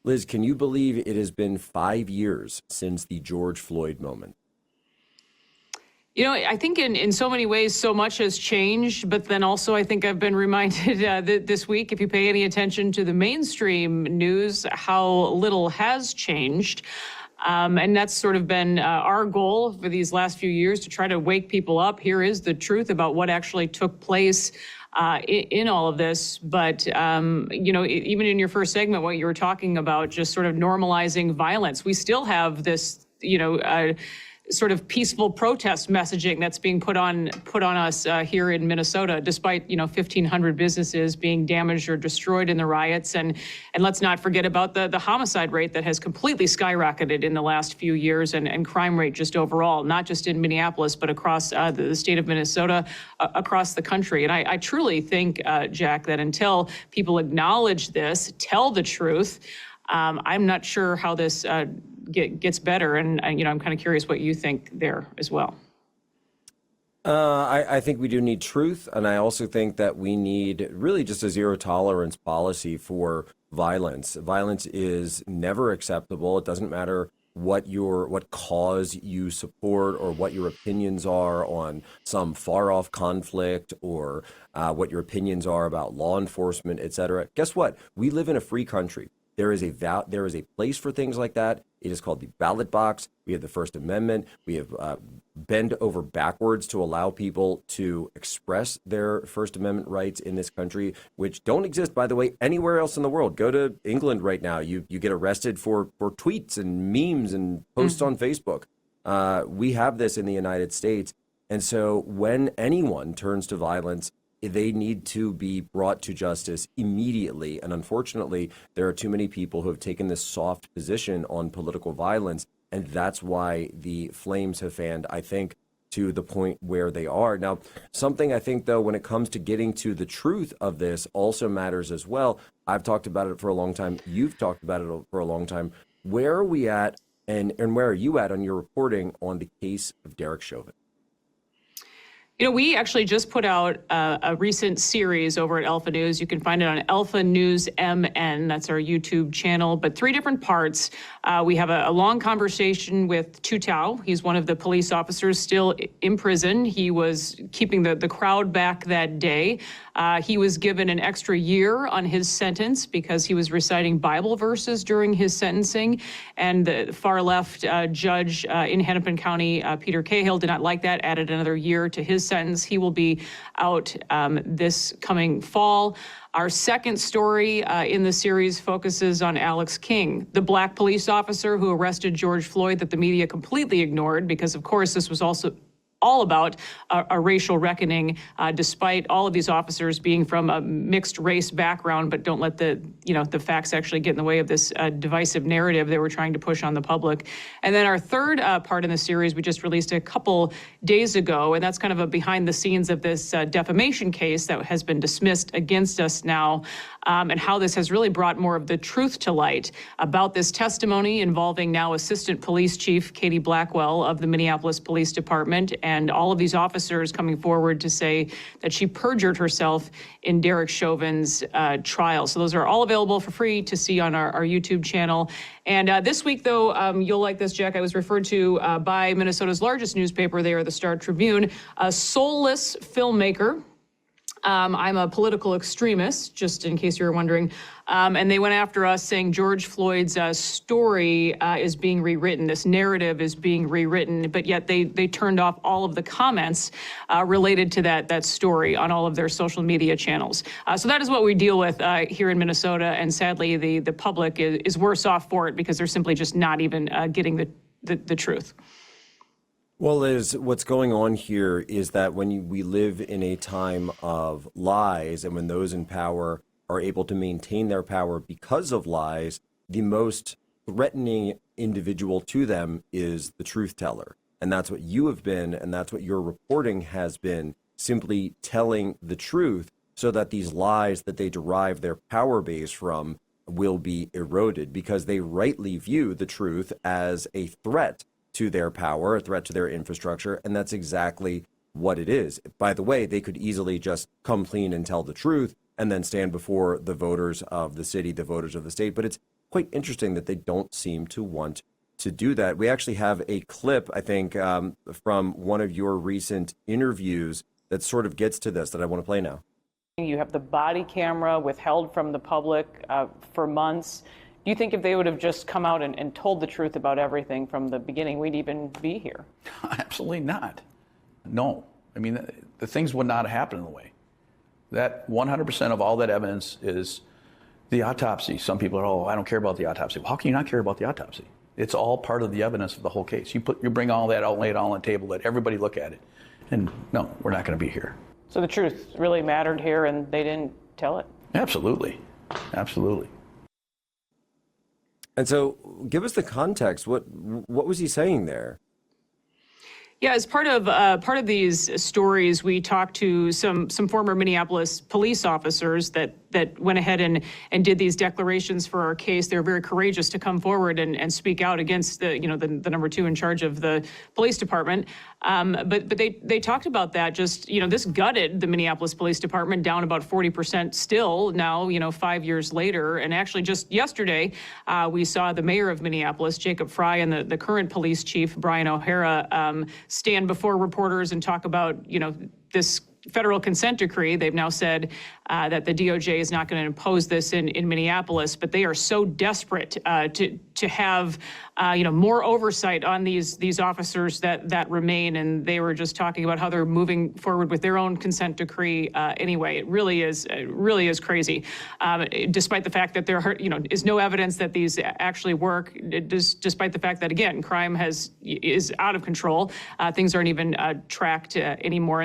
Liz, can you believe it has been 5 years since the George Floyd moment? I think in so many ways, so much has changed. But then also, I think I've been reminded this week, if you pay any attention to the mainstream news, how little has changed. And that's sort of been our goal for these last few years, to try to wake people up. Here is the truth about what actually took place in all of this. But, even in your first segment, what you were talking about, just sort of normalizing violence, we still have this, sort of peaceful protest messaging that's being put on us here in Minnesota, despite 1,500 businesses being damaged or destroyed in the riots, and let's not forget about the homicide rate that has completely skyrocketed in the last few years, and crime rate just overall, not just in Minneapolis but across the state of Minnesota, across the country. And I truly think, Jack, that until people acknowledge this, tell the truth, I'm not sure how this gets better. And I'm kind of curious what you think there as well. I think we do need truth, and I also think that we need really just a zero tolerance policy for violence. Violence is never acceptable. It doesn't matter what cause you support or what your opinions are on some far off conflict, or what your opinions are about law enforcement, et cetera. Guess what? We live in a free country. There is a place for things like that. It is called the ballot box. We have the First Amendment. We have bent over backwards to allow people to express their First Amendment rights in this country, which don't exist, by the way, anywhere else in the world. Go to England right now. You get arrested for tweets and memes and posts on Facebook. We have this in the United States. And so when anyone turns to violence, they need to be brought to justice immediately. And unfortunately, there are too many people who have taken this soft position on political violence. And that's why the flames have fanned, I think, to the point where they are. Now, something I think, though, when it comes to getting to the truth of this also matters as well. I've talked about it for a long time. You've talked about it for a long time. Where are we at, and where are you at on your reporting on the case of Derek Chauvin? We actually just put out a recent series over at Alpha News. You can find it on Alpha News MN. That's our YouTube channel. But 3 different parts. We have a long conversation with Tu Tao. He's one of the police officers still in prison. He was keeping the crowd back that day. He was given an extra year on his sentence because he was reciting Bible verses during his sentencing. And the far left judge in Hennepin County, Peter Cahill, did not like that, added another year to his sentence. He will be out this coming fall. Our second story in the series focuses on Alex King, the black police officer who arrested George Floyd, that the media completely ignored because, of course, this was also all about a racial reckoning, despite all of these officers being from a mixed race background. But don't let the facts actually get in the way of this divisive narrative they were trying to push on the public. And then our third part in the series we just released a couple days ago, and that's kind of a behind the scenes of this defamation case that has been dismissed against us now, and how this has really brought more of the truth to light about this testimony involving now Assistant Police Chief Katie Blackwell of the Minneapolis Police Department, and all of these officers coming forward to say that she perjured herself in Derek Chauvin's trial. So those are all available for free to see on our YouTube channel. And this week, though, you'll like this, Jack. I was referred to by Minnesota's largest newspaper there, the Star Tribune, a soulless filmmaker. I'm a political extremist, just in case you were wondering. And they went after us saying George Floyd's story is being rewritten. This narrative is being rewritten, but yet they turned off all of the comments related to that story on all of their social media channels. So that is what we deal with here in Minnesota. And sadly, the public is worse off for it because they're simply just not even getting the truth. Well, Liz, what's going on here is that when we live in a time of lies, and when those in power are able to maintain their power because of lies, the most threatening individual to them is the truth teller. And that's what you have been, and that's what your reporting has been, simply telling the truth so that these lies that they derive their power base from will be eroded, because they rightly view the truth as a threat to their power, a threat to their infrastructure, and that's exactly what it is. By the way, they could easily just come clean and tell the truth and then stand before the voters of the city, the voters of the state, but quite interesting that they don't seem to want to do that. We actually have a clip, I think, from one of your recent interviews that sort of gets to this that I want to play now. You have the body camera withheld from the public for months. Do you think if they would have just come out and told the truth about everything from the beginning, we'd even be here? Absolutely not. No. I mean, the things would not have happened in the way. That 100% of all that evidence is the autopsy. Some people are, oh, I don't care about the autopsy. Well, how can you not care about the autopsy? It's all part of the evidence of the whole case. You bring all that out, lay it all on the table, let everybody look at it. And no, we're not going to be here. So the truth really mattered here and they didn't tell it? Absolutely. Absolutely. And so give us the context. What was he saying there? Yeah, as part of these stories, we talked to some former Minneapolis police officers that went ahead and did these declarations for our case. They were very courageous to come forward and speak out against the number two in charge of the police department. But they talked about that. Just this gutted the Minneapolis Police Department down about 40% still now 5 years later. And actually just yesterday we saw the mayor of Minneapolis, Jacob Fry, and the current police chief, Brian O'Hara, stand before reporters and talk about this federal consent decree. They've now said that the DOJ is not going to impose this in Minneapolis, but they are so desperate to have more oversight on these officers that remain. And they were just talking about how they're moving forward with their own consent decree anyway. It really is crazy, despite the fact that there is no evidence that these actually work. Despite the fact that again, crime is out of control. Things aren't even tracked anymore.